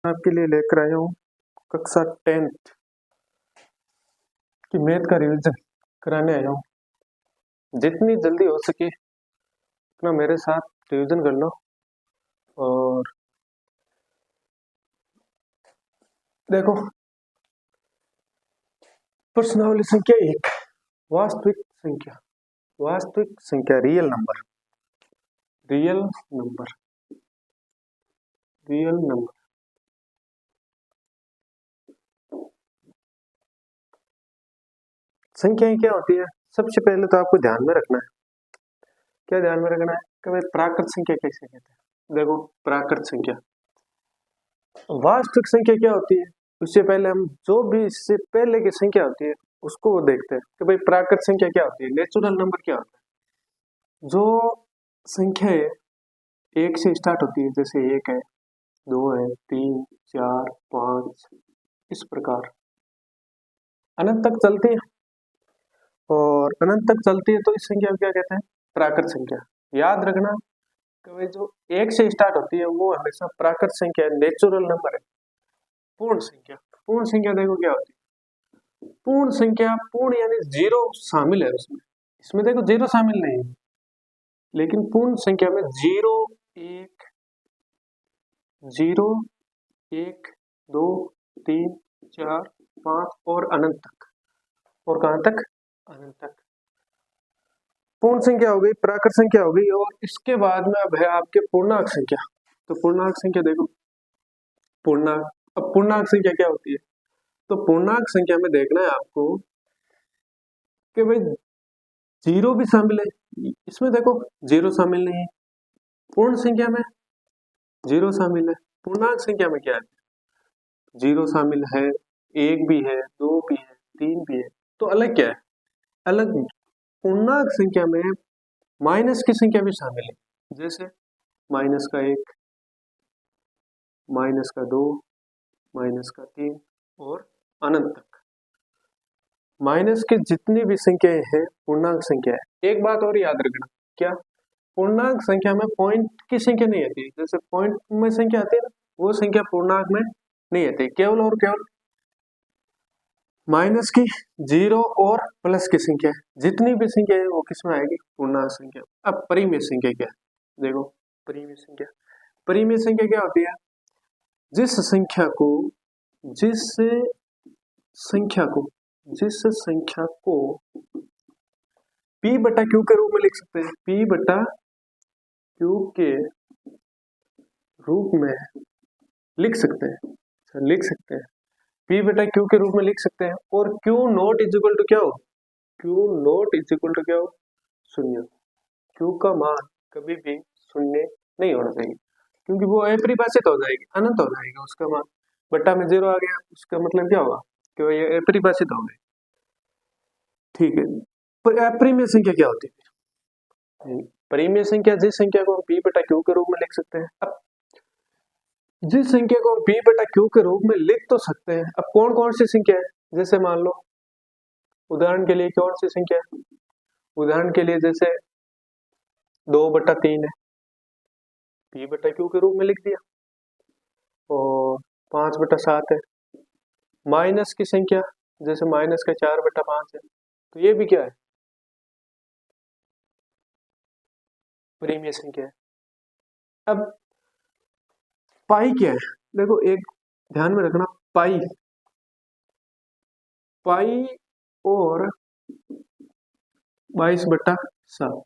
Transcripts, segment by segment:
आपके लिए लेकर आया हूँ कक्षा 10th की मैथ का रिवीजन कराने आया हूँ। जितनी जल्दी हो सके उतना मेरे साथ रिवीजन कर लो। और देखो, प्रश्नावली संख्या 1, वास्तविक संख्या रियल नंबर संख्याएं क्या होती है? सबसे पहले तो आपको ध्यान में रखना है, क्या ध्यान में रखना है कि भाई प्राकृत संख्या कैसे कहते हैं। देखो, प्राकृत संख्या, वास्तविक संख्या क्या होती है, उससे पहले हम जो भी इससे पहले की संख्या होती है उसको वो देखते हैं कि भाई प्राकृत संख्या क्या होती है, नेचुरल नंबर क्या होता है। जो संख्या एक से स्टार्ट होती है, जैसे 1 है, 2 है, 3, 4, 5, इस प्रकार अनंत तक चलती है। और अनंत तक चलती है तो इस संख्या को क्या कहते हैं? प्राकृत संख्या। याद रखना कि भाई जो 1 से स्टार्ट होती है वो हमेशा प्राकृत संख्या है, नेचुरल नंबर है। पूर्ण संख्या देखो क्या होती है। पूर्ण संख्या, पूर्ण यानी जीरो शामिल है उसमें। इसमें देखो जीरो शामिल नहीं है, लेकिन पूर्ण संख्या में 0, 1, 2, 3, 4, 5 और अनंत तक। और कहां तक? अनंत तक। पूर्ण संख्या हो गई, प्राकृत संख्या हो गई। और इसके बाद में अब है आपके पूर्णांक संख्या। तो पूर्णांक संख्या देखो, अब पूर्णांक संख्या क्या होती है? तो पूर्णांक संख्या में देखना है आपको कि भाई जीरो भी शामिल है। इसमें देखो जीरो शामिल नहीं है, पूर्ण संख्या में जीरो शामिल है। पूर्णांक संख्या में क्या है? जीरो शामिल है, 1 भी है, 2 भी है, 3 भी है। तो अलग क्या है? अलग पूर्णांक संख्या में माइनस की संख्या भी शामिल है, जैसे -1, -2, -3 और अनंत तक। माइनस की जितनी भी संख्याएं हैं पूर्णांक संख्या है। एक बात और याद रखना, क्या? पूर्णांक संख्या में पॉइंट की संख्या नहीं आती। जैसे पॉइंट में संख्या आती है ना, वो संख्या पूर्णांक में नहीं आती। केवल और केवल माइनस की, जीरो और प्लस की संख्या, जितनी भी संख्या है वो किसमें आएगी? पूर्णांक संख्या। अब परिमेय संख्या क्या है? देखो, परिमेय संख्या क्या होती है? जिस संख्या को P बटा Q के रूप में लिख सकते हैं। P बटा Q के रूप में लिख सकते हैं। P बटा Q के रूप में लिख सकते हैं। और Q not is equal to क्या हो? शून्य। Q का मान कभी भी शून्य नहीं होना चाहिए, क्योंकि वो अपरिभाषित हो जाएगी, अनंत हो जाएगा उसका मान। बट्टा में 0 आ गया, उसका मतलब क्या होगा कि ये अपरिभाषित हो गए। ठीक है, पर अपरिमेय संख्या क्या होती है? परिमेय संख्या जिस संख्या को हम P बटा Q के रूप में लिख सकते हैं। अब जिस संख्या को हम P बटा Q के रूप में लिख तो सकते हैं, अब कौन कौन सी संख्या है? जैसे मान लो, उदाहरण के लिए कौन सी संख्या है? उदाहरण के लिए जैसे 2/3 है, P बटा Q के रूप में लिख दिया। और 5/7 है। माइनस की संख्या जैसे माइनस का 4/5 है, तो ये भी क्या है? परिमेय संख्या है। अब पाई क्या है? देखो, एक ध्यान में रखना, पाई और 22/7,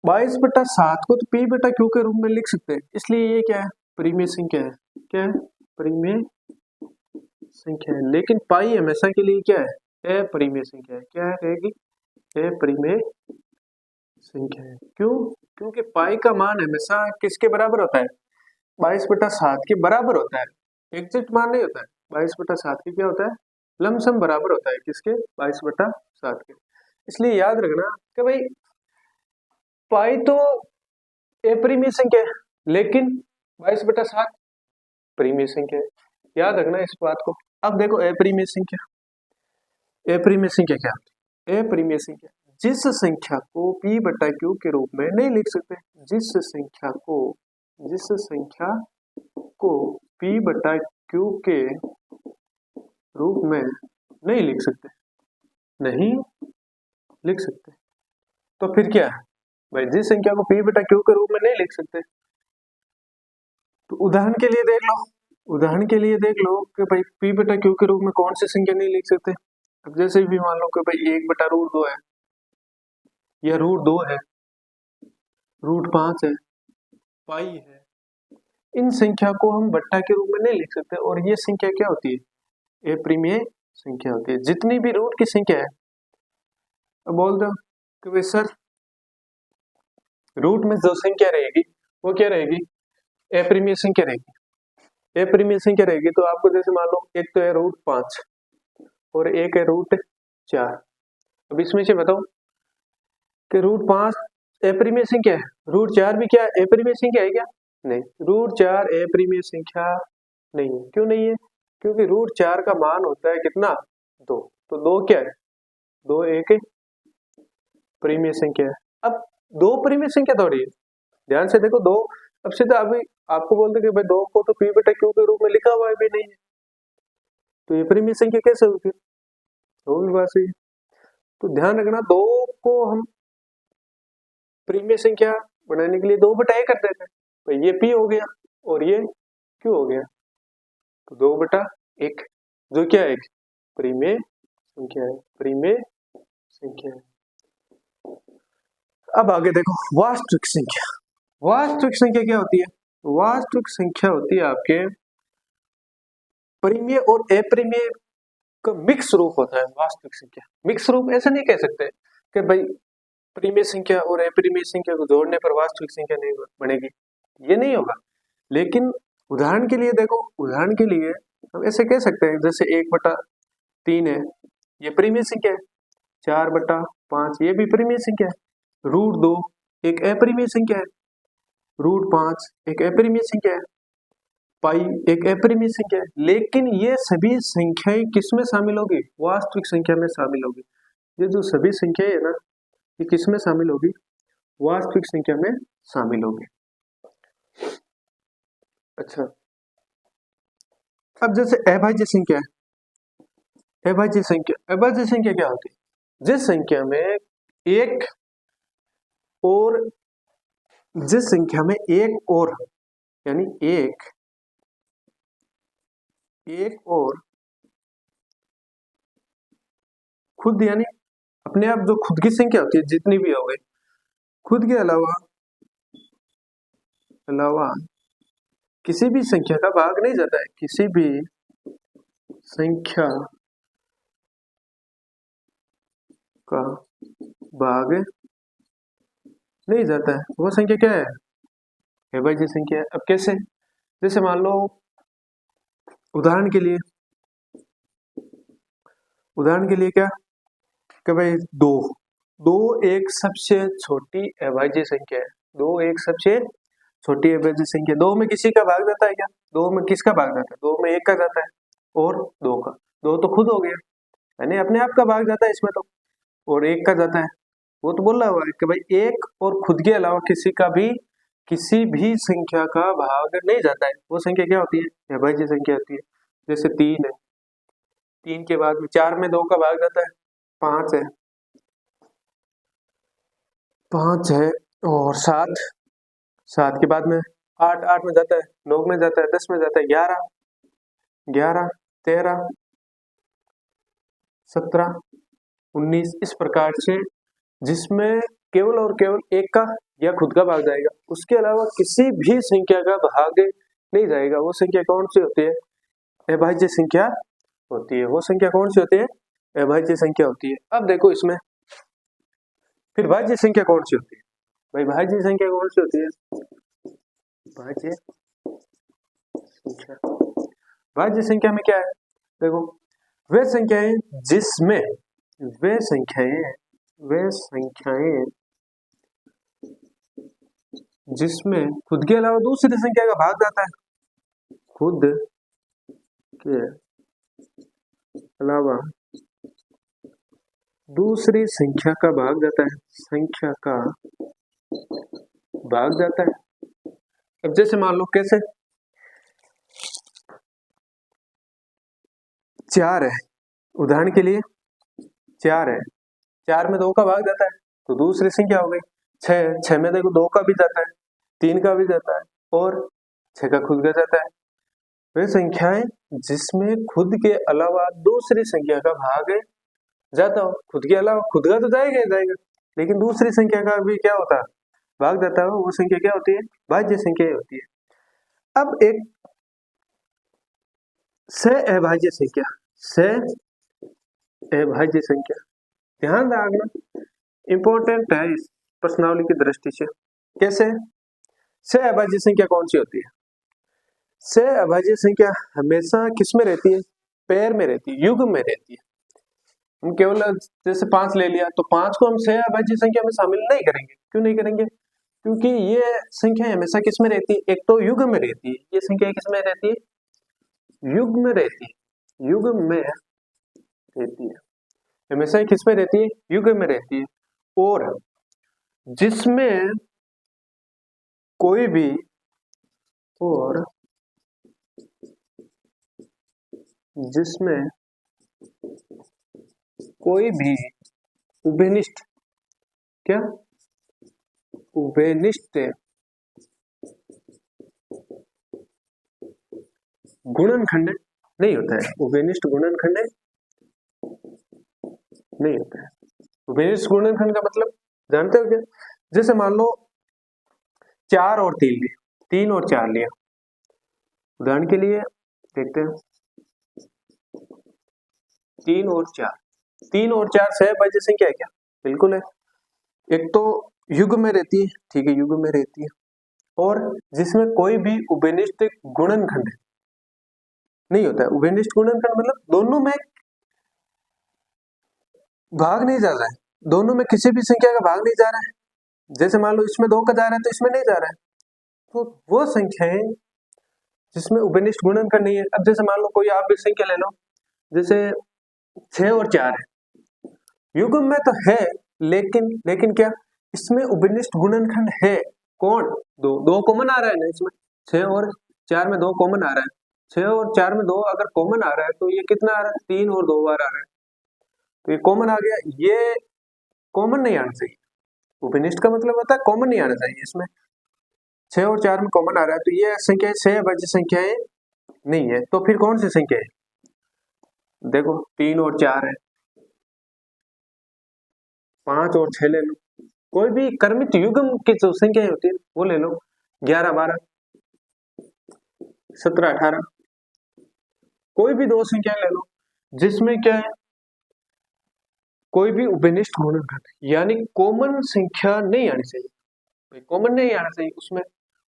22/7 को तो P बटा Q के रूप में लिख सकते हैं, इसलिए ये क्या है? परिमेय संख्या है। क्या है? परिमेय संख्या है। लेकिन पाई हमेशा के लिए क्या है? अपरिमेय संख्या है। क्या रहेगी? अपरिमेय संख्या है। क्यों? क्योंकि पाई का मान हमेशा किसके बराबर होता है? 22/7 के बराबर होता है। एग्जैक्ट मान नहीं होता है। 22/7 के क्या होता है? लमसम बराबर होता है किसके? 22/7 के। इसलिए याद रखना कि भाई पाई तो अपरिमेय संख्या है, लेकिन 22/7 परिमेय संख्या है। याद रखना इस बात को। अब देखो, अपरिमेय संख्या क्या होती है? अपरिमेय संख्या जिस संख्या को P बटा Q के रूप में नहीं लिख सकते, जिस संख्या को P बटा Q के रूप में नहीं लिख सकते, नहीं लिख सकते। तो फिर क्या है भाई, जिस संख्या को P बटा Q के रूप में नहीं लिख सकते, तो उदाहरण के लिए देख लो, उदाहरण के लिए देख लो कि भाई P बटा Q के रूप में कौन सी संख्या नहीं लिख सकते। अब जैसे भी मान लो कि भाई 1 बटा रूट 2 है, या रूट 2 है, रूट 5 है, पाई है, इन संख्या को हम बट्टा के रूप में नहीं लिख सकते। और ये संख्या क्या होती है, अप्रिमेय संख्या होती है। जितनी भी रूट की संख्या है, अब बोल दो कि भाई सर रूट में जो संख्या रहेगी वो क्या रहेगी, अप्रिमेय संख्या रहेगी। अप्रिमेय संख्या रहेगी तो आपको जैसे मान लो एक तो है रूट 5 और एक है रूट 4। अब इसमें से बताओ कि रूट 5 अप्रिमेय संख्या है, रूट 4 भी क्या अप्रिमेय संख्या है क्या, नहीं, रूट 4 अप्रिमेय संख्या नहीं है। क्यों नहीं है, क्योंकि रूट 4 का मान होता है कितना, 2। तो 2 क्या है, 2 एक परिमेय संख्या है। अब 2 परिमेय संख्या थोड़ी है, ध्यान से देखो 2, अब सीधा अभी आपको बोलते कि भाई 2 को तो P बटा Q के रूप में लिखा हुआ है भी नहीं है, तो ये परिमेय संख्या कैसे होगी, वो भी बात सही है। तो ध्यान रखना 2 को हम परिमेय संख्या बनाने के लिए 2 बटा 1 कर देते हैं, तो ये P हो गया और ये Q हो गया, तो 2 बटा 1 जो क्या है, परिमेय संख्या है, परिमेय संख्या है। अब आगे देखो वास्तविक संख्या। वास्तविक संख्या क्या होती है, वास्तविक संख्या होती है आपके परिमेय और अपरिमेय का मिक्स रूप होता है वास्तविक संख्या। मिक्स रूप ऐसा नहीं कह सकते कि भाई परिमेय संख्या और अपरिमेय संख्या को जोड़ने पर वास्तविक संख्या नहीं बनेगी, ये नहीं होगा। लेकिन उदाहरण के लिए देखो, उदाहरण के लिए हम ऐसे कह सकते हैं जैसे 1 बटा 3 है, ये परिमेय संख्या है। 4 बटा 5 ये भी परिमेय संख्या है। रूट 2 एक अपरिमेय संख्या है, रूट 5 एक अपरिमेय संख्या है, पाई एक अपरिमेय संख्या है। लेकिन ये सभी संख्याएं किसमें शामिल होगी, वास्तविक संख्या में शामिल होगी। ये जो सभी संख्याएं है ना, ये किसमें शामिल होगी, वास्तविक संख्या में शामिल होगी। अच्छा, अब जैसे अभाज्य संख्या है, अभाज्य संख्या, अभाज्य संख्या क्या होती है, जिस संख्या में एक और, जिस संख्या में एक और यानी एक और खुद यानी अपने आप जो खुद की संख्या होती है जितनी भी हो गई, खुद के अलावा किसी भी संख्या का भाग नहीं जाता है, किसी भी संख्या का भाग नहीं जाता है, वो संख्या क्या है, अभाज्य संख्या है। अब कैसे, जैसे मान लो उदाहरण के लिए क्या कि भाई 2 एक सबसे छोटी अभाज्य संख्या है, 2 एक सबसे छोटी अभाज्य संख्या। 2 में किसी का भाग जाता है क्या, 2 में किसका भाग जाता है, 2 में 1 का जाता है और 2 का, 2 तो खुद हो गया यानी अपने आप का भाग जाता है इसमें तो, और 1 का जाता है, वो तो बोला हुआ है कि भाई 1 और खुद के अलावा किसी भी संख्या का भाग नहीं जाता है, वो संख्या क्या होती है, अभाज्य संख्या होती है। जैसे 3 है, 3 के बाद में 4 में 2 का भाग जाता है, 5 है, 5 है और 7 के बाद में 8 में जाता है, 9 में जाता है, 10 में जाता है, 11 13 17 19, इस प्रकार से जिसमें केवल और केवल 1 का या खुद का भाग जाएगा, उसके अलावा किसी भी संख्या का भाग नहीं जाएगा, वो संख्या कौन सी होती है, अभाज्य संख्या होती है। वो संख्या कौन सी होती है, अभाज्य संख्या होती है। अब देखो इसमें फिर भाज्य संख्या कौन सी होती है, भाई भाज्य संख्या कौन सी होती है, भाज्य संख्या, भाज्य संख्या में क्या है, देखो वे संख्याएं जिसमें खुद के अलावा दूसरी संख्या का भाग जाता है, खुद के अलावा दूसरी संख्या का भाग जाता है, संख्या का भाग जाता है। अब जैसे मान लो कैसे, 4 है, उदाहरण के लिए 4 है, 4 में 2 का भाग जाता है तो दूसरी संख्या हो गई। 6 में देखो 2 का भी जाता है, 3 का भी जाता है और 6 का खुद का जाता है। वे संख्याएं जिसमें खुद के अलावा दूसरी संख्या का भाग जाता हो, खुद के अलावा खुद का तो जाएगा ही जाएगा, लेकिन दूसरी संख्या का भी क्या होता है, भाग जाता है, वो संख्या क्या होती है, भाज्य संख्या होती है। अब एक सह-अभाज्य संख्या, सह-अभाज्य संख्या ध्यान रखना इंपॉर्टेंट है इस प्रश्नावली की दृष्टि से। कैसे? सह-अभाज्य संख्या कौन सी होती है? सह-अभाज्य संख्या हमेशा किस में रहती है, पेयर में रहती है, युग्म में रहती है। हम केवल जैसे 5 ले लिया तो 5 को हम सह-अभाज्य संख्या में शामिल नहीं करेंगे। क्यों नहीं करेंगे? क्योंकि ये संख्या हमेशा किस में रहती है, एक तो युग्म में रहती है, ये संख्या किस में रहती है, युग्म में रहती है, युग्म में रहती है, हमेशा किस में रहती है, युग्म में रहती है। और जिसमें कोई भी उभयनिष्ठ, क्या उभयनिष्ठ गुणनखंड नहीं होता है, उभयनिष्ठ गुणनखंड नहीं होता है। उभयनिष्ठ गुणनखंड का मतलब जानते हो क्या? जैसे मान लो 4 और 3 लिया, 3 और 4 लिया, उदाहरण के लिए देखते हैं 3 और 4, 3 और 4 सहभाज्य संख्या है क्या? बिल्कुल है। एक तो युग्म में रहती है, ठीक है, युग्म में रहती है, और जिसमें कोई भी उभयनिष्ठ गुणनखंड नहीं होता है। उभयनिष्ठ गुणनखंड मतलब दोनों में भाग नहीं जा रहा है, दोनों में किसी भी संख्या का भाग नहीं जा रहा है। जैसे मान लो इसमें 2 का जा रहा है तो इसमें नहीं जा रहा है, तो वो संख्याएं जिसमें उभयनिष्ठ गुणनखंड नहीं है। अब जैसे मान लो कोई आप भी संख्या ले लो, जैसे 6 और 4 है, युग्म में तो है, लेकिन क्या इसमें उभयनिष्ठ गुणनखंड है? कौन? 2 कॉमन आ रहा है ना इसमें, 6 और 4 में 2 कॉमन आ रहा है, 6 और 4 में 2 अगर कॉमन आ रहा है तो ये कितना आ रहा है, 3 और 2 बार आ रहा है, तो ये कॉमन आ गया। ये कॉमन नहीं आना चाहिए, उभयनिष्ठ का मतलब होता है कॉमन नहीं आना चाहिए। इसमें 6 और 4 में कॉमन आ रहा है तो ये संख्या सहभाज्य संख्याएं नहीं है। तो फिर कौन सी संख्या है? देखो 3 और 4 है, 5 और 6 ले लो, कोई भी क्रमित युग्म की जो संख्याएं होती है वो ले लो, 11, 12, 17, 18, कोई भी 2 संख्या ले लो जिसमें क्या है, कोई भी उभयनिष्ठ गुणनखंड यानी कॉमन संख्या नहीं आनी चाहिए, कॉमन नहीं आना चाहिए उसमें,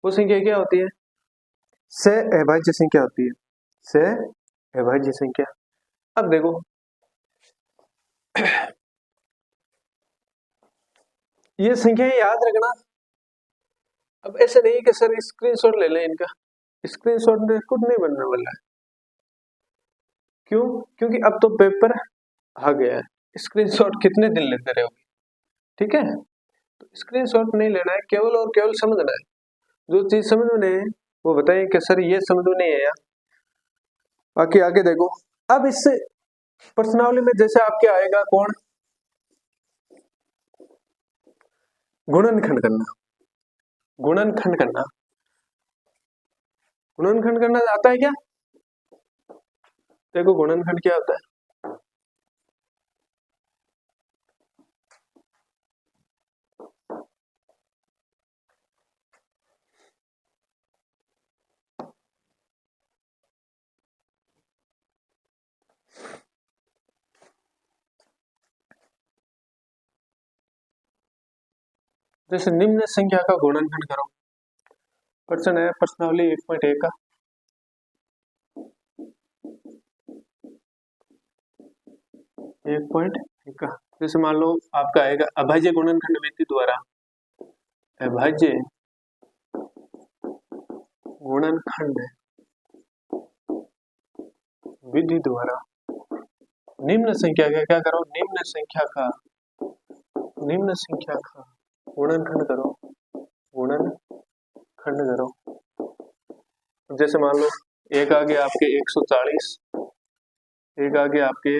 वो संख्या क्या होती है, सहअभाज्य संख्या होती है, सहअभाज्य संख्या। अब देखो ये संख्या याद रखना। अब ऐसे नहीं कि सर स्क्रीनशॉट ले लें इनका, स्क्रीनशॉट खुद नहीं बनने वाला है। क्यों? क्योंकि अब तो पेपर आ गया है, स्क्रीनशॉट कितने दिन लेते रहोगे, ठीक है? तो स्क्रीनशॉट नहीं लेना है, केवल और केवल समझना है। जो चीज समझ में नहीं है वो बताइए कि सर ये समझ में नहीं है यार, बाकी आगे देखो। अब इससे प्रश्नावली में जैसे आपके आएगा कौन, गुणनखंड करना, गुणनखंड करना, गुणनखंड करना आता है क्या? देखो गुणनखंड क्या होता है, जैसे निम्न संख्या का गुणनखंड करो। प्रश्न है प्रश्नावली 1.1 का, जैसे मान लो आपका आएगा अभाज्य गुणनखंड विधि द्वारा, अभाज्य गुणनखंड विधि द्वारा निम्न संख्या का क्या करो, निम्न संख्या का गुणनखंड करो, गुणनखंड करो। जैसे मान लो एक आ गया आपके 140, एक आगे आपके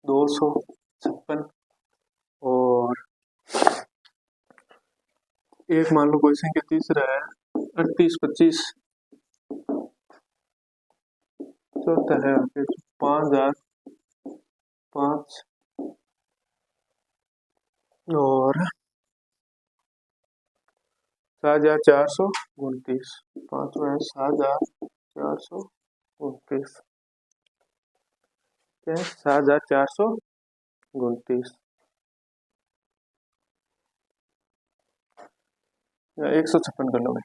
256 और एक मान लो कोई संख्या तीसरा है 3825, चौथा है आपके 5005 और 7429, पांचवा है 7429, 7429 या 156 कर लो भाई।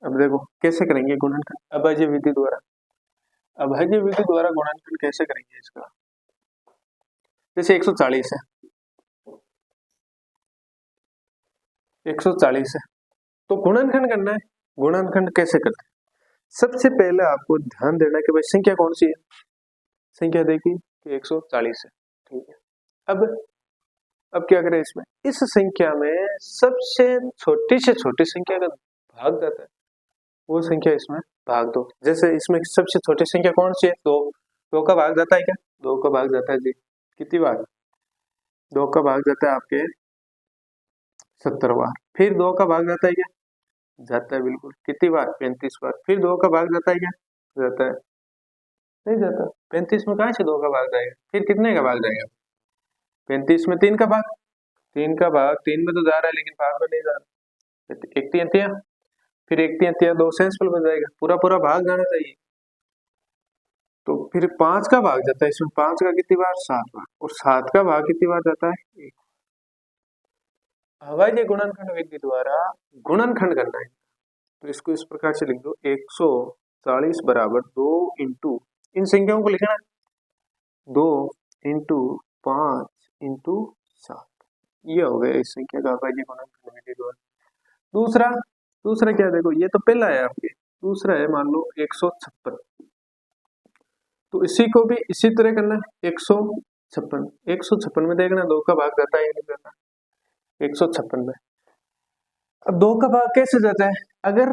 अब देखो कैसे करेंगे गुणनखंड अभाज्य विधि द्वारा। अभाज्य विधि द्वारा गुणनखंड कैसे करेंगे इसका, जैसे 140 है, 140 है तो गुणनखंड करना है। गुणनखंड कैसे करते हैं, सबसे पहले आपको ध्यान देना कि भाई संख्या कौन सी है। संख्या देखी कि 140 है, ठीक है। अब क्या करें इसमें, इस संख्या में सबसे छोटी से छोटी संख्या का भाग जाता है, वो संख्या इसमें भाग दो। जैसे इसमें सबसे छोटी संख्या कौन सी है, 2, 2 का भाग जाता है क्या, 2 का भाग जाता है जी, कितनी बार, 2 का भाग जाता है आपके 70 बार। फिर 2 का भाग जाता है क्या, जाता है बिल्कुल, कितनी बार, 35 बार। फिर 2 का भाग जाता है क्या, जाता है, नहीं जाता, 35 में कहां से 2 का भाग जाएगा, फिर कितने का भाग जाएगा, 35 में 3 का भाग, 3 का भाग 3 में तो जा रहा है लेकिन भाग में नहीं जा रहा, 1/3, फिर 1/3 2 सेंसफुल बन जाएगा, पूरा पूरा भाग जाना चाहिए। तो फिर 5 का भाग जाता है इसमें, 5 का कितनी बार, 7 बार, और 7 का भाग कितनी बार जाता है, 1। अभाज्य गुणनखंड विधि द्वारा गुणनखंड करना है तो इसको इस प्रकार से लिख दो, 140 बराबर 2 इंटू, इन संख्याओं को लिखना है 2 इंटू 5 इंटू 7, ये हो गया इस संख्या का अभाज्य गुणनखंड विधि द्वारा। दूसरा क्या, देखो ये तो पहला है आपके, दूसरा है मान लो 156, तो इसी को भी इसी तरह करना है, 156 में देखना 2 का भाग जाता है या नहीं जाता, 156 में। अब 2 का भाग कैसे जाता है, अगर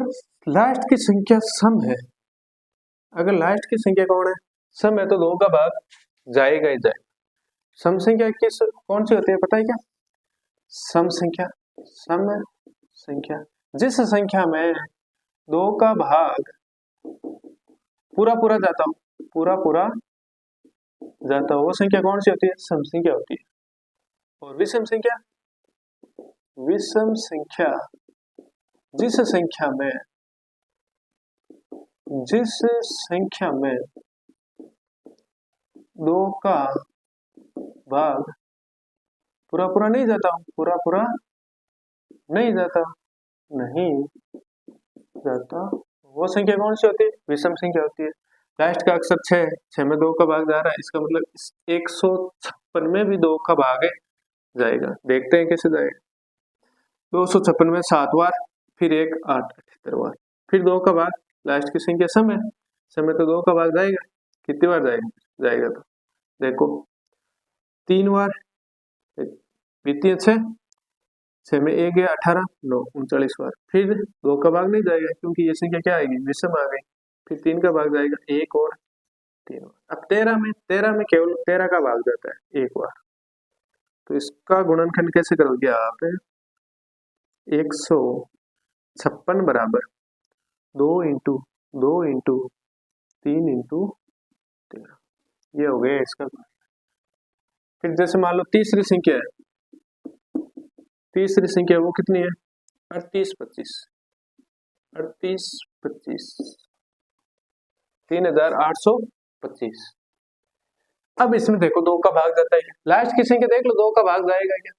लास्ट की संख्या सम है, अगर लास्ट की संख्या कौन है, सम है, तो 2 का भाग जाएगा ही जाएगा। सम संख्या किस कौन सी होती है पता है क्या, सम संख्या जिस संख्या में 2 का भाग पूरा पूरा जाता हो, वो संख्या कौन सी होती है, सम संख्या होती है। और विषम संख्या जिस संख्या में 2 का भाग पूरा नहीं जाता, वो संख्या कौन सी होती है, विषम संख्या होती है। लास्ट का अक्षर 6 में 2 का भाग जा रहा है, इसका मतलब 156 में भी 2 का भाग जाएगा। देखते हैं कैसे जाएगा, 256 में 7 बार, फिर 1 8 78 बार, फिर 2 का भाग, लास्ट की संख्या सम है तो 2 का भाग जाएगा, कितनी बार जाएगा तो देखो 3 बार, द्वितीय 6 में 1 गया 18 9 39 बार, फिर 2 का भाग नहीं जाएगा क्योंकि ये संख्या क्या आएगी, विषम आ गई, फिर 3 का भाग जाएगा 1 और 3 बार। अब 13 में केवल 13 का भाग जाता है 1 बार, तो इसका गुणनखंड कैसे करोगे आप, 156 बराबर 2 इंटू 3 इंटू 13, ये हो गया इसका। फिर जैसे मान लो तीसरी संख्या वो कितनी है, 38 25 3825। अब इसमें देखो 2 का भाग जाता है, लास्ट की संख्या देख लो 2 का भाग जाएगा क्या,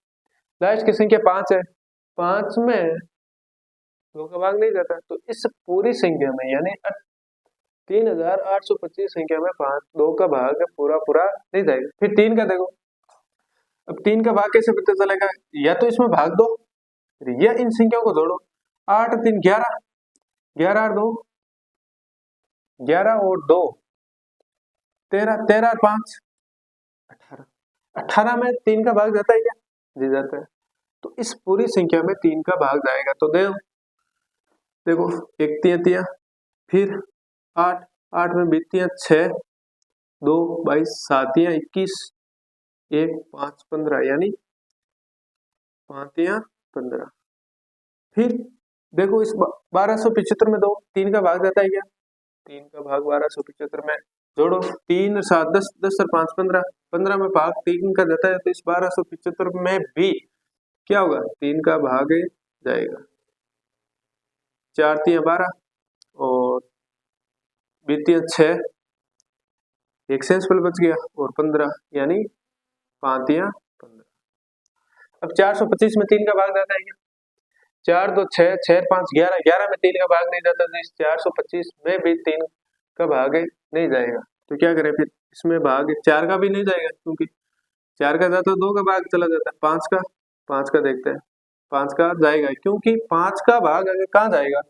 लास्ट की संख्या 5 है, 5 में 2 का भाग नहीं जाता, तो इस पूरी संख्या में यानी 3825 संख्या में 2 का भाग पूरा नहीं जाएगा। फिर 3 का देखो, अब 3 का भाग कैसे पता चलेगा, या तो इसमें भाग दो या इन संख्याओं को जोड़ो, 8 3 11, 11 और 2 11 और 2 13, 13 और 5 18, 18 में 3 का भाग जाता है क्या, जी जाता है, तो इस पूरी संख्या में 3 का भाग जाएगा। तो देखो 1 3 3, फिर 8 8 में 2 3 6 2 22 7 या 21 1 5 15 यानी 5 या 15। फिर देखो इस 1275 में 2 3 का भाग जाता है क्या, 3 का भाग 1275 में जोड़ो, 3 7 10 10 और 5 15, 15 में भाग 3 का जाता है, तो इस 1275 में भी क्या होगा, 3 का भाग जाएगा, 4 3 12 और बीती 6, एक सेंसफुल बच गया और 15 यानी 5 या 15। अब 425 में 3 का भाग जाता है क्या, 4 2 6 6 5 11, 11 में 3 का भाग नहीं जाता, तो इस 425 में भी 3 का भाग नहीं जाएगा, तो क्या करें फिर, इसमें भाग 4 का भी नहीं जाएगा, क्योंकि 4 का जाता है 2 का भाग चला जाता है, 5 का देखते हैं, 5 का जाएगा, क्योंकि 5 का भाग अगर कहाँ जाएगा,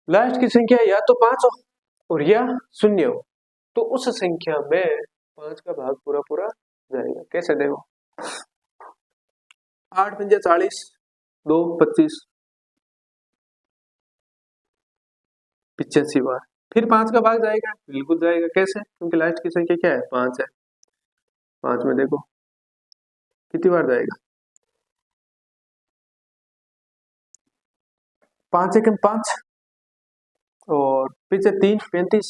लास्ट की संख्या या तो 5 हो और या 0 हो, तो उस संख्या में 5 का भाग पूरा पूरा जाएगा। कैसे देखो, 8 पंजे 40, 2 25, 85 बार, फिर 5 का भाग जाएगा, बिल्कुल जाएगा, कैसे, क्योंकि लास्ट की संख्या क्या है, 5 है, 5 में देखो कितनी बार जाएगा, 5 एकम 5 और पीछे 3 35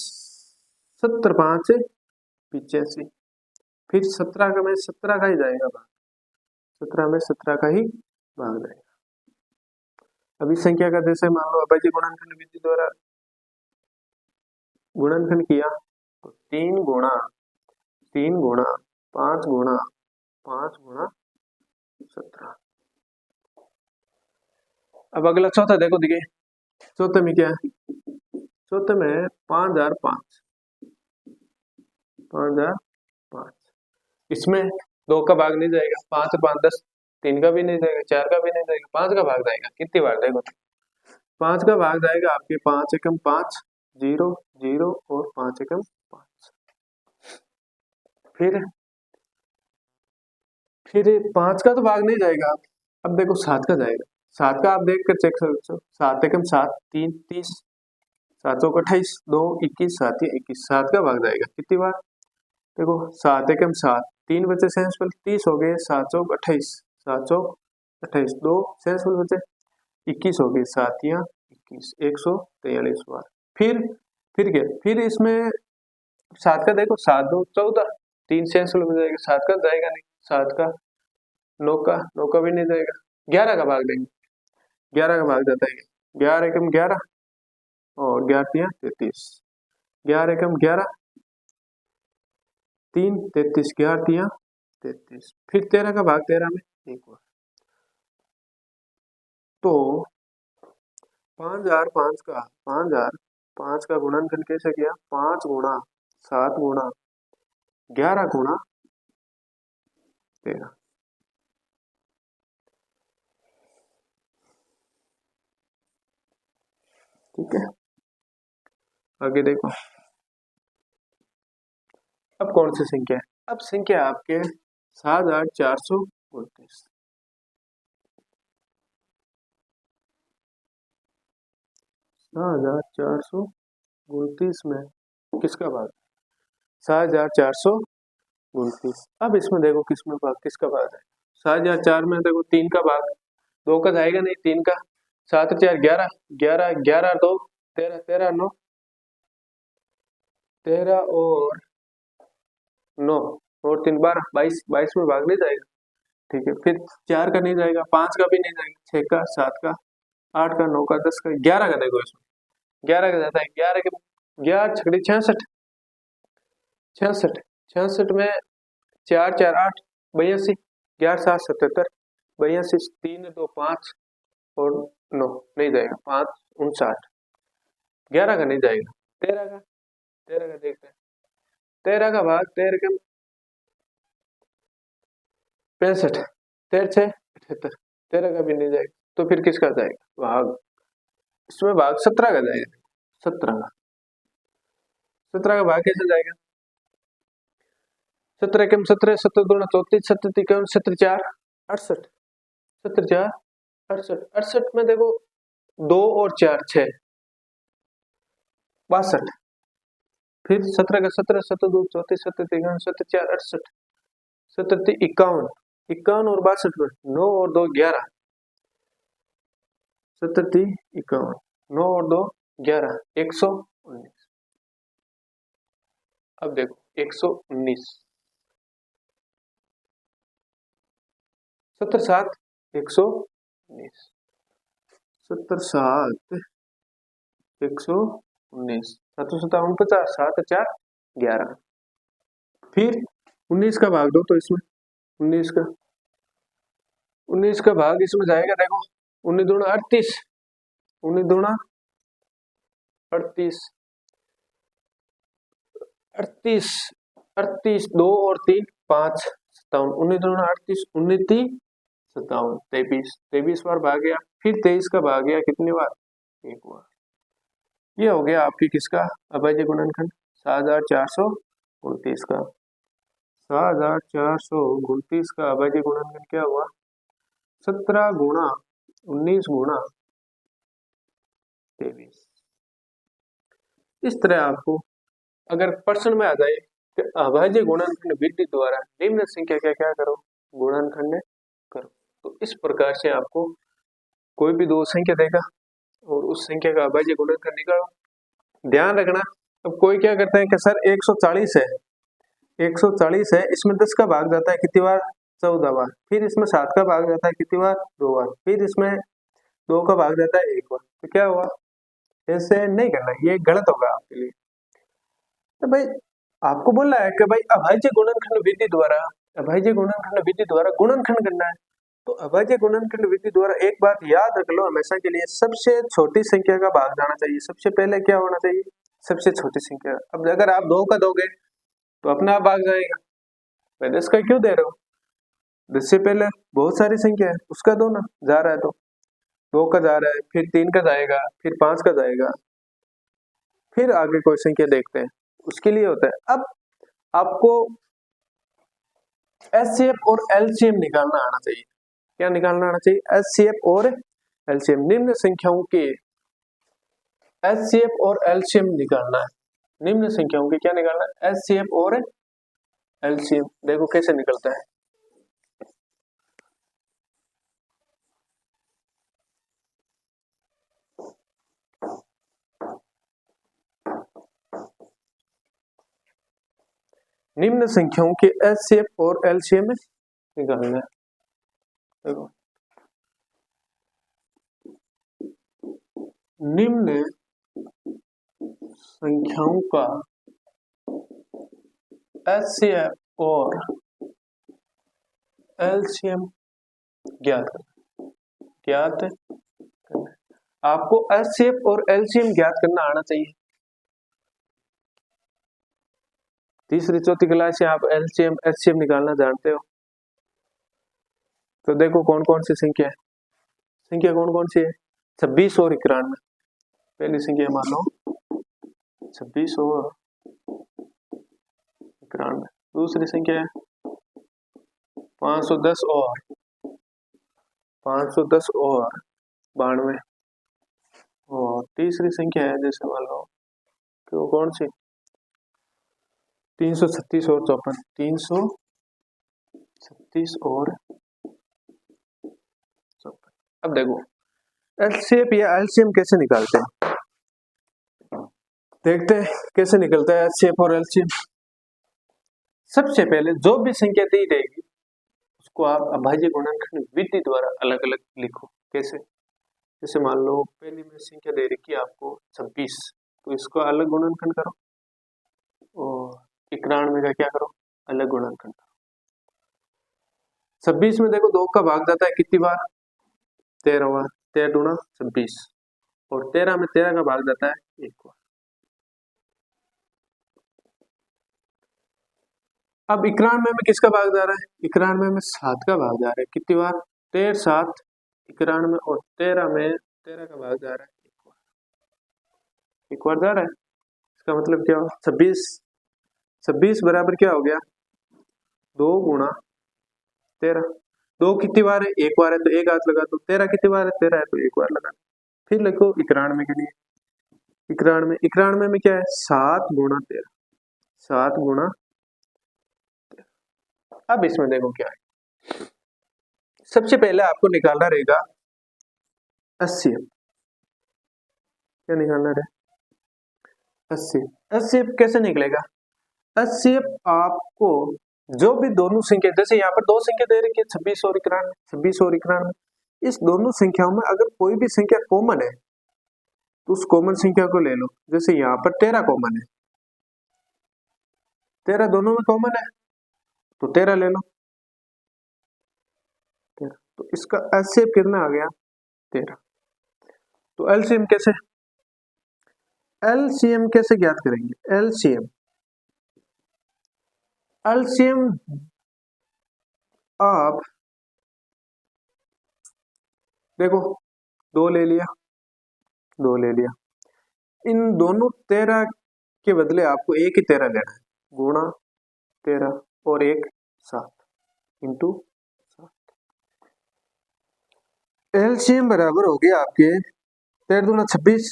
70 5 85, फिर 17 का में 17 का ही जाएगा भाग, 17 में 17 का ही भाग जाएगा। अभी संख्या का जैसे मान लो अभाज्य गुणनखंड विधि द्वारा गुणनखंड किया, तो 3 गुणा 5 गुणा 5 गुणा 17। अब अगला चौथा देखो, दिखे चौथे में क्या है, चौथे में 5005, 5005, इसमें 2 का भाग नहीं जाएगा, 5 5 10, 3 का भी नहीं जाएगा, 4 का भी नहीं जाएगा, 5 का भाग जाएगा, कितनी बार देखो, 5 का भाग जाएगा आपके 5 एकम 5 0 0 और 5 एकम 5, फिर 5 का तो भाग नहीं जाएगा, अब देखो 7 का जाएगा, 7 का आप देख कर चेक कर सकते हो, 7 एकम 7 3 30, 7 चौक 28, 2 21 7 या 21, 7 का भाग जाएगा कितनी बार, देखो 7 एकम 7, 3 बचे सेंसफुल 30 हो गए, 7 चौक 28, 7 चौक 28, 2 सेंसफुल बचे 21 हो गए, 7 या 21, 143 बार। फिर क्या, फिर इसमें 7 का देखो 7 2 14, 3 सेंसफुल बच जाएगा, 7 का जाएगा नहीं, 7 का 9 का भी नहीं जाएगा, 11 का भाग देंगे, 11 का भाग जाता है, 11 एकम 11 और 11 या 33, 11 एकम 11 3 33, 11 या 33, फिर 13 का भाग 13 में एक बार, तो 5005 का गुणनखंड कैसे किया, 5 गुणा 7 गुणा 11 गुणा 13, ठीक है। आगे देखो, अब कौन सी संख्या है, अब संख्या आपके 7439, 7439 में किसका भाग, 7439, अब इसमें देखो किसमें भाग, किसका भाग है, 7004 में देखो 3 का भाग, 2 का जाएगा नहीं, 3 का, 7 4 11 11 11 2 13 13 9 13 और 9 और 3 12 22 22 में भाग नहीं जाएगा, ठीक है। फिर 4 का नहीं जाएगा, 5 का भी नहीं जाएगा, 6 का 7 का 8 का 9 का 10 का 11 का, देखो इसमें 11 का जाता है, 11 के 11 छकड़ी 66 66 66 में 4 4 8 82, 11 7 77 82, 3 2 5 और 9 नहीं जाएगा, 5 59, 11 का नहीं जाएगा, 13 का देखते हैं, 13 का भाग 13 के 65, 13 6 78, 13 का भी नहीं जाएगा, तो फिर किसका जाएगा भाग, इसमें भाग 17 का जाएगा, 17 का भाग कैसे जाएगा, 17 के 17 17 दूना 34 17 इक्यावन 17 4 68, 17 4 68, 68 में देखो 2 और 4 6 62, फिर 17 का 17, 17 दो 34, 17 53, 17 4 68, 17 3 51, 51 और 62 पर 9 और 2 11, 17 3 51, 9 और 2 11, 119। अब देखो 119, 70 7 119, 70 7 119, 7 7 49, 7 4 11। फिर 19 का भाग दो तो इसमें 19 का भाग इसमें जाएगा। देखो 19 दूना 38, 19 दूना 38, 38, 38 2 और 3 5, 57, 19 दूना 38, 19 3 57, 23, 23 बार भाग गया। फिर 23 का भाग गया कितनी बार? एक बार। ये हो गया आपकी किसका अभाज्य गुणनखंड? 7429 का। 7429 का अभाज्य गुणनखंड क्या हुआ? 17 गुणा 19 गुणा 23। इस तरह आपको अगर प्रश्न में आ जाए कि अभाज्य गुणनखंड विधि द्वारा निम्न संख्या क्या क्या करो? गुणनखंड करो। तो इस प्रकार से आपको कोई भी दो संख्या देगा और उस संख्या का अभाज्य गुणनखंड निकालो। ध्यान रखना, अब कोई क्या करता है कि सर 140 है, 140 है, इसमें 10 का भाग जाता है कितनी बार? 14 बार। फिर इसमें 7 का भाग जाता है कितनी बार? 2 बार। फिर इसमें 2 का भाग जाता है 1 बार। तो क्या हुआ? ऐसे नहीं करना, ये गलत होगा आपके लिए। तो भाई आपको बोला है कि भाई अभाज्य गुणनखंड विधि द्वारा, अभाज्य गुणनखंड विधि द्वारा गुणनखंड करना है। तो अभाज्य गुणनखंड विधि द्वारा एक बात याद रख लो हमेशा के लिए, सबसे छोटी संख्या का भाग जाना चाहिए। सबसे पहले क्या होना चाहिए? सबसे छोटी संख्या। अब अगर आप 2 का दोगे तो अपना आप भाग जाएगा। पहले इसका क्यों दे रहे हो? 10 से पहले बहुत सारी संख्या है, उसका दो ना, जा रहा है तो 2 का जा रहा है, फिर 3 का जाएगा, फिर 5 का जाएगा, फिर आगे कोई संख्या देखते हैं, उसके लिए होता है। अब आपको एचसीएफ और एलसीएम निकालना आना चाहिए। क्या निकालना आना चाहिए? एचसीएफ और एलसीएम। निम्न संख्याओं के एचसीएफ और एलसीएम निकालना है। निम्न संख्याओं के क्या निकालना है? एचसीएफ और एलसीएम। देखो कैसे निकलता है। निम्न संख्याओं के एचसीएफ और एलसीएम निकालना है। देखो निम्न संख्याओं का एचसीएफ और एलसीएम ज्ञात करना। आपको एचसीएफ और एलसीएम ज्ञात करना आना चाहिए। तीसरी चौथी क्लास से आप एलसीएम एचसीएम निकालना जानते हो। तो देखो कौन कौन सी संख्या है। संख्या कौन कौन सी है? 26 और 91। पहली संख्या मान लो 26 और 91। दूसरी संख्या है 510 और 92। और तीसरी संख्या है जैसे मान लो कि वो कौन सी? 336 और 54। 336 और 54। अब देखो एचसीएफ या एलसीएम कैसे निकालते हैं, देखते हैं कैसे निकलता है एचसीएफ और एलसीएम। सबसे पहले जो भी संख्या दी जाएगी उसको आप अभाज्य गुणनखंड विधि द्वारा अलग अलग लिखो। कैसे? जैसे मान लो पहली में संख्या दे रखी है आपको 26, तो इसको अलग गुणनखंड करो और 91 का क्या करो? अलग गुणनखंड करो। 26 में देखो 2 का भाग जाता है कितनी बार? 13 बार। 13 दूना 26। और 13 में 13 का भाग जाता है 1 बार। अब 91 में किसका भाग जा रहा है? 91 में 7 का भाग जा रहा है कितनी बार? 13 7 91। और 13 में 13 का भाग जा रहा है 1 बार। 1 बार जा रहा है। इसका मतलब क्या हो? 26 बराबर क्या हो गया? 2 गुणा 13। 2 कितनी बार है? 1 बार है तो 1 हाथ लगा दो। 13 कितनी बार है? 13 है तो 1 बार लगा। फिर लिखो 91 के लिए। 91 में क्या है? 7 गुणा 13। 7 गुणा। अब इसमें देखो क्या है, सबसे पहले आपको निकालना रहेगा HCF। क्या निकालना रहेगा? HCF। HCF कैसे निकलेगा? HCF आपको जो भी दोनों संख्या, जैसे यहाँ पर दो संख्या दे रखी है 26 और 91, 26 और 91, इस दोनों संख्याओं में अगर कोई भी संख्या कॉमन है तो उस कॉमन संख्या को ले लो। जैसे यहाँ पर 13 कॉमन है, 13 दोनों में कॉमन है तो 13 ले लो, 13। तो इसका HCF कितना आ गया? 13। तो LCM कैसे ज्ञात करेंगे? LCM आप देखो, 2 ले लिया, इन दोनों 13 के बदले आपको एक ही 13 लेना है, गुणा 13 और 1 7 इंटू 7। LCM बराबर हो गया आपके 13 दूना 26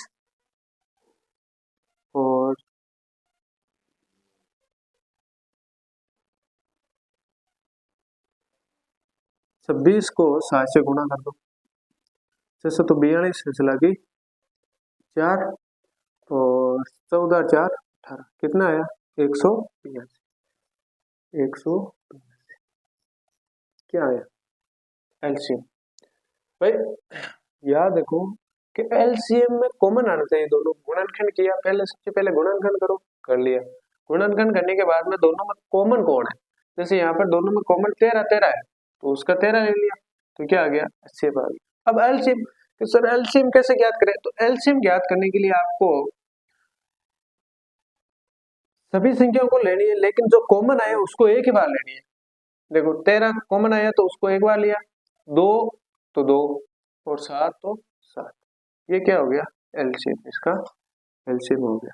और 26 को 7 से गुणा कर दो, जैसे तो 42 चला गई 4 और 14 4 18, कितना आया? 182। क्या आया? LCM। भाई याद रखो कि LCM में कॉमन आना चाहिए दोनों। गुणनखंड किया पहले, सबसे पहले गुणनखंड करो, कर लिया। गुणनखंड करने के बाद में दोनों में कॉमन कौन है? जैसे यहाँ पर दोनों में कॉमन 13 है तो उसका 13 ले लिया, तो क्या आ गया? HCF आ गया। अब LCM, तो सर LCM कैसे ज्ञात करें? तो LCM ज्ञात करने के लिए आपको सभी संख्याओं को लेनी है, लेकिन जो कॉमन आया उसको एक ही बार लेनी है। देखो 13 कॉमन आया तो उसको एक बार लिया, 2 तो 2 और 7 तो 7। ये क्या हो गया? LCM, इसका LCM हो गया।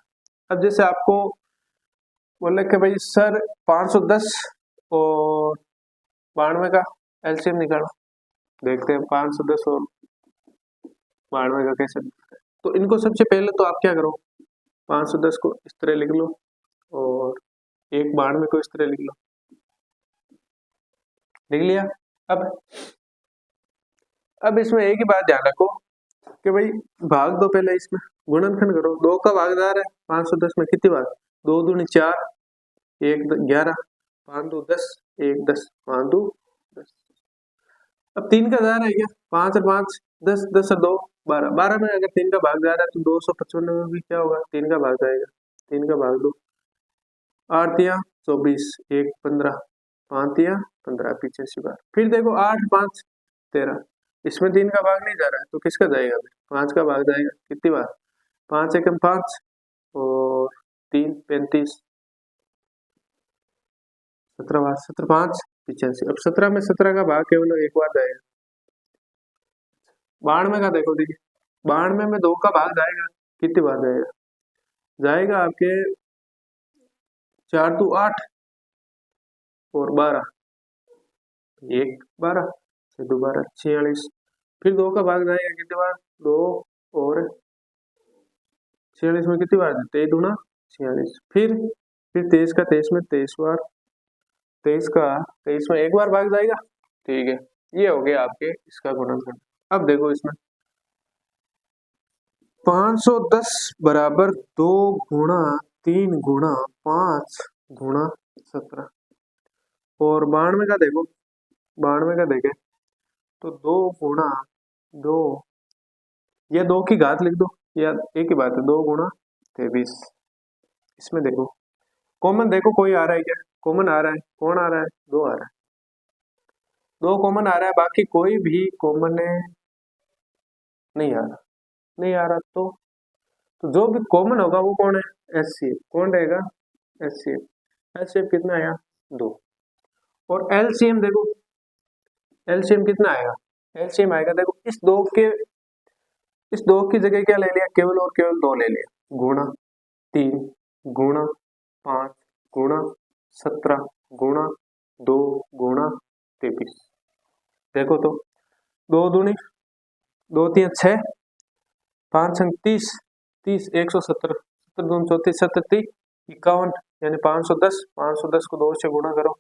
अब जैसे आपको बोले कि भाई सर 510 और 92 का LCM निकालो, देखते हैं 510 और 92 का कैसे निकलता है। तो इनको सबसे पहले तो आप क्या करो, 510 को इस तरह लिख लो और 92 को इस तरह लिख लो, लिख लिया। अब इसमें एक ही बात ध्यान रखो कि भाई भाग दो, पहले इसमें गुणनखंड करो। 2 का भागदार है 510 में, कितनी बार? 2 दूनी 4, 1 11, 5 2 10, 1 10, 5 2 10। अब 3 का दार है क्या? 5 और 5 10, 10 और 2 12, 12 में अगर 3 का भाग जा रहा है तो 255 में भी क्या होगा? 3 का भाग जाएगा, 3 का भाग दो, 8 तिया 24, 1 15, 5 तिया 15, पीछे से बार। फिर देखो 8 5 13, इसमें 3 का भाग नहीं जा रहा है तो किसका जाएगा? 5 का भाग जाएगा, कितनी बार? 5 एकम 5 और 3 35, 17 बार, 17 5 85। अब 17 में 17 का भाग केवल एक बार जाएगा। 92 का देखो, देखिए 92 में 2 का भाग जाएगा, कितनी बार जाएगा? जाएगा आपके 4 2 8 और 12, 1 12 से 2 12 46। फिर 2 का भाग जाएगा कितनी बार? 2 और 46 में कितनी बार? 23 दूना 46। फिर 23 का 23 में 23 बार, 23 का 23 में एक बार भाग जाएगा। ठीक है, ये हो गया आपके इसका गुणनखंड। अब देखो इसमें 510 बराबर 2 गुणा 3 गुणा 5 गुणा 17 और 92 का देखो, 92 का देखें तो 2 गुणा 2, या 2 की घात लिख दो, या एक ही बात है, 2 गुणा 23। इसमें देखो कॉमन, देखो कोई आ रहा है क्या? कॉमन आ रहा है, कौन आ रहा है? 2 आ रहा है, 2 कॉमन आ रहा है, बाकी कोई भी कॉमन नहीं आ रहा, नहीं आ रहा। तो जो भी कॉमन होगा वो कौन है? HCF। कौन रहेगा? HCF। HCF कितना आया? 2। और LCM देखो, LCM कितना आएगा? LCM आएगा, देखो इस 2 की जगह क्या ले लिया? केवल और केवल 2 ले लिया, गुणा 3 गुणा 5 गुणा 17 गुणा 2 गुणा 23। देखो तो 2 दूनी 2 3 6, 5 6 30, 30 170, 70 2 34, 70 30 51, यानी 510, 510 को 2 से गुणा करो,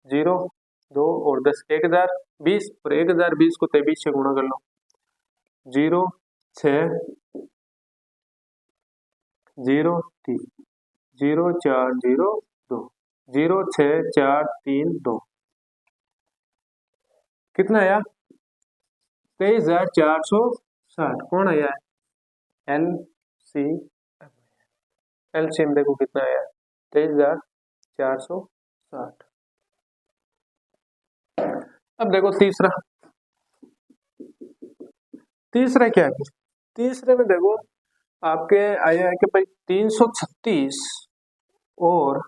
0 2 और 10 1020, और 1020 को 23 से गुणा कर लो, 0 6 0 3 0 4 0 2 0 6 4 3 2, कितना आया 23,460। कौन आया है एलसीएम देखो कितना आया 23,460। अब देखो तीसरा क्या है, तीसरे में देखो आपके आया है कि भाई 336 और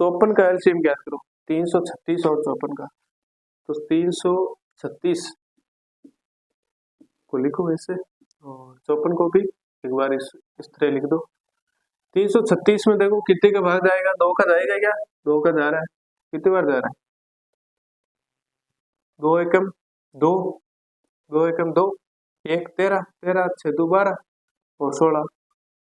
54 का एलसीएम ज्ञात करो। 336 और 54 का, तो 336 को लिखो ऐसे और 54 को भी एक बार इस तरह लिख दो। 336 में देखो कितने का भाग जाएगा, 2 का जाएगा क्या, 2 का जा रहा है, कितनी बार जा रहा है, 2 एकम 2, 2 एकम 2, 1 13 13 6 2 12 और 16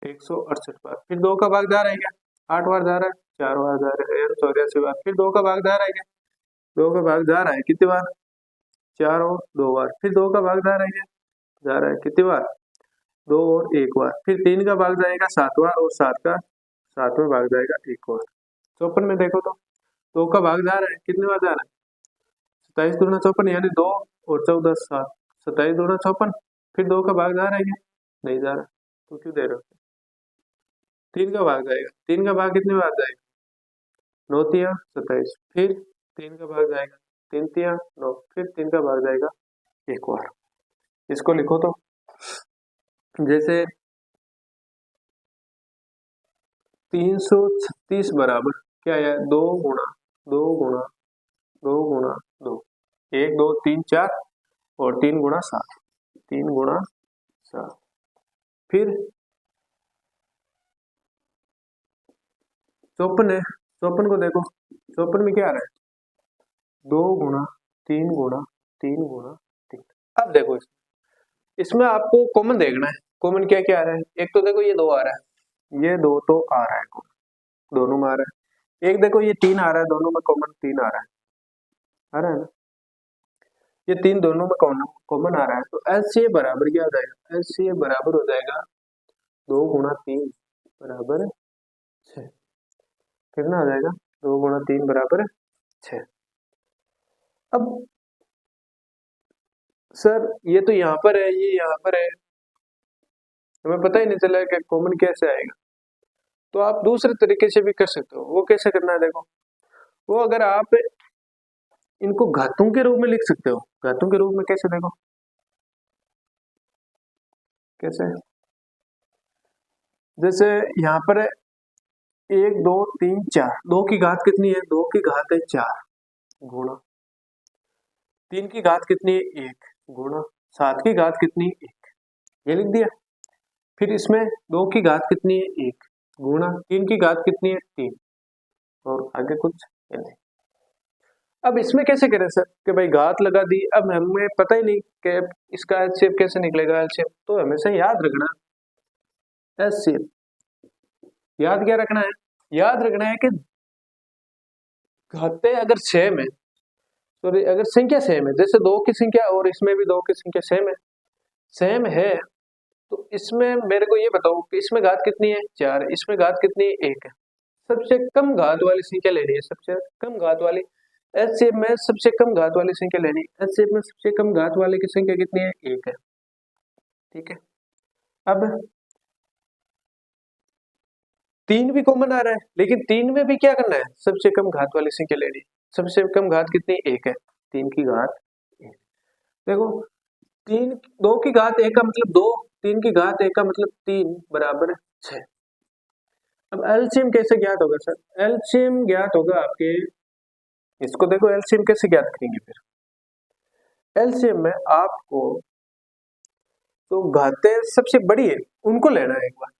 168 बार। फिर 2 का भाग जा रहा है क्या, 8 बार जा रहा है, 4 बार जा रहा है, 84 बार। फिर 2 का भाग जा रहा है क्या, 2 का भाग जा रहा है कितनी बार, 4 और 2 बार। फिर 2 का भाग जा रहा है क्या, जा रहा है कितनी बार, 2 और 1 बार। फिर 3 का भाग जाएगा 7 बार और 7 का 7वां भाग जाएगा 1 बार। 54 में देखो तो 2 का भाग जा रहा है, कितनी बार जा रहा है, 27 दूना 54 यानी 2 और 14 7, 27 दूना 54। फिर 2 का भाग जा रहा है क्या, नहीं जा रहा, तो क्यों दे रहे हो, 3 का भाग जाएगा, 3 का भाग कितनी बार जाएगा, 9 तिया 27। फिर 3 का भाग जाएगा, 3 तिया 9, फिर 3 का भाग जाएगा 1 बार। इसको लिखो तो जैसे 336 बराबर क्या है, 2 गुणा 2 गुणा 2 गुणा 2, 1 2 3 4 और 3 गुणा 7, 3 गुणा 7। फिर 54 है, 54 को देखो, 54 में क्या आ रहा है, 2 गुणा 3 गुणा 3 गुणा 3। अब देखो इसमें आपको कॉमन देखना है, कॉमन क्या क्या आ रहा है। एक तो देखो ये 2 आ रहा है, ये 2 तो आ रहा है, दोनों में आ रहा है। एक देखो ये 3 आ रहा है, दोनों में कॉमन 3 आ रहा है ना, ये 3 दोनों में कॉमन आ रहा है। तो एलसीए बराबर क्या हो जाएगा, एलसीए बराबर हो जाएगा 2 गुणा 3 बराबर 6। कितना आ जाएगा, 2 गुणा 3 बराबर 6। अब सर ये तो यहाँ पर है, ये यहाँ पर है, हमें पता ही नहीं चला कि कॉमन कैसे आएगा। तो आप दूसरे तरीके से भी कर सकते हो। वो कैसे करना है देखो, वो अगर आप इनको घातों के रूप में लिख सकते हो। घातों के रूप में कैसे, देखो कैसे, जैसे यहाँ पर है 1 2 3 4, 2 की घात कितनी है, 2 की घात है 4 गुणा 3 की घात कितनी है 1 गुणा 7 की घात कितनी है 1, ये लिख दिया। फिर इसमें 2 की घात कितनी है 1 गुणा 3 की घात कितनी है 3 और आगे कुछ नहीं। अब इसमें कैसे करें सर कि भाई घात लगा दी, अब हमें पता ही नहीं कि इसका एलसीएम कैसे निकलेगा। एलसीएम तो हमेशा याद रखना, एलसीएम याद क्या रखना है, याद रखना है कि घातें अगर सेम है, तो अगर संख्या सेम है, जैसे 2 की संख्या और इसमें भी 2 की संख्या सेम है, तो इसमें मेरे को ये बताओ कि इसमें घात कितनी है 4, इसमें घात कितनी है 1 है। सबसे कम घात वाली संख्या लेनी है, सबसे कम घात वाली। एलसीएम में सबसे कम घात वाली संख्या लेनी है, एलसीएम में सबसे कम घात वाले की संख्या कितनी है 1 है, ठीक है। अब 3 भी कॉमन आ रहा है, लेकिन 3 में भी क्या करना है, सबसे कम घात वाली संख्या लेनी है। सबसे कम घात कितनी 1 है, 3 की घात 1। देखो 2 की घात 1 का मतलब 2, 3 की घात 1 का मतलब 3 बराबर 6। अब एलसीएम कैसे ज्ञात होगा सर, एलसीएम ज्ञात होगा आपके, इसको देखो एलसीएम कैसे ज्ञात करेंगे। फिर एलसीएम में आपको तो घातें सबसे बड़ी है उनको लेना है एक बार।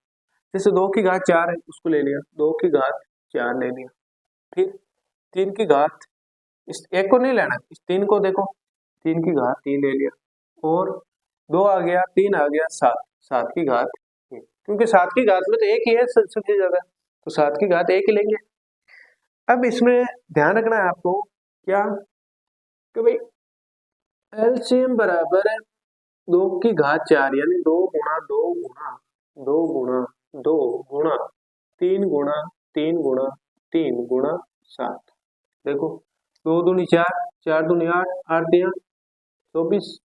जैसे 2 की घात 4 है, उसको ले लिया, 2 की घात 4 ले लिया। फिर 3 की घात, इस एक को नहीं लेना, इस 3 को देखो, 3 की घात 3 ले लिया और 2 आ गया, 3 आ गया 7, 7 की घात 1, क्योंकि 7 की घात में तो एक ही है सबसे ज्यादा, तो 7 की घात 1 ही लेंगे। अब इसमें ध्यान रखना है आपको क्या कि भाई एलसीएम बराबर है 2 की घात 4 यानी 2 गुणा 2 गुणा 2 गुणा 2 गुणा 3 गुणा 3 गुणा 3 गुणा 7। देखो 2 दूनी 4, 4 दूनी 8, 8 दिया 24,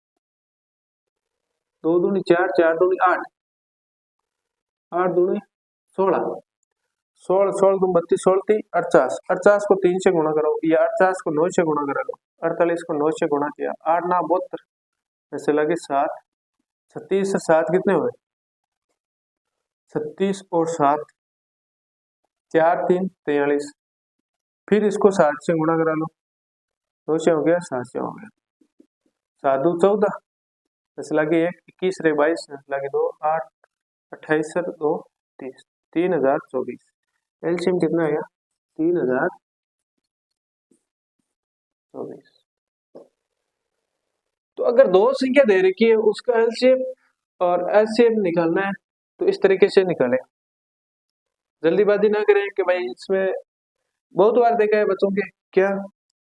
2 दूनी 4, 4 दूनी 8, 8 दूनी 16, 16 16 दूनी 32, 16 3 48, 48 को 3 से गुणा करो या 48 को 9 से गुणा करा लो, 48 को 9 से गुणा किया 8 9 72, ऐसे लगे 7, 36 से 7 कितने हुए 36 और 7 4 3 43, फिर इसको 7 से गुणा करा लो, 2 से हो गया 7 से हो गया, 7 2 14, ऐसे लगे 1 21 रे 22, लगे 2 8 28 से 2 30, 3024। एलसीएम कितना आया 3024। तो अगर दो संख्या दे रखी है उसका एलसीएम और एलसीएम निकालना है तो इस तरीके से निकालें, जल्दीबाजी ना करें कि भाई इसमें बहुत बार देखा है बच्चों के क्या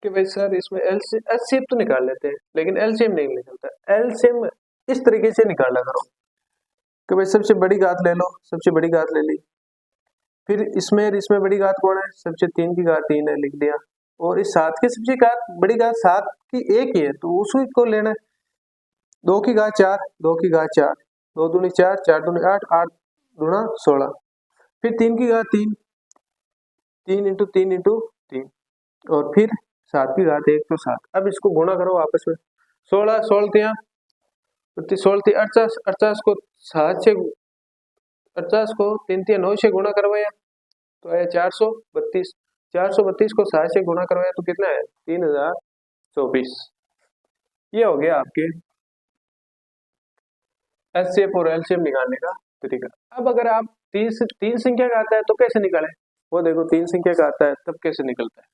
कि भाई सर इसमें एलसीएम तो निकाल लेते हैं लेकिन एलसीएम नहीं निकलता। एलसीएम इस तरीके से निकाला करो कि भाई सबसे बड़ी घात ले लो, सबसे बड़ी घात ले ली, फिर इसमें बड़ी घात कौन है सबसे 3 की घात 3 है लिख दिया, और इस 7 की सबसे बड़ी घात 7 की 1 ही है तो उसी को लेना है। 2 की घात 4, 2 की घात 4, 2 दूनी 4, 4 दूनी 8, 8 दूना 16, फिर 3 की घात 3, 3 इंटू 3 इंटू 3, और फिर 7 की घात 1 तो 7। अब इसको गुणा करो आपस में, 16 16 तिया 16 48, 48 को 7 से 50 को 3 3 9 से गुणा करवाया तो आया 432, 432 को 7 से गुणा करवाया तो कितना है 3024। ये हो गया आपके एचसीएफ और एलसीएम निकालने का तरीका। अब अगर आप तीन संख्या का आता है तो कैसे निकालें, वो देखो 3 संख्या का आता है तब कैसे निकलता है।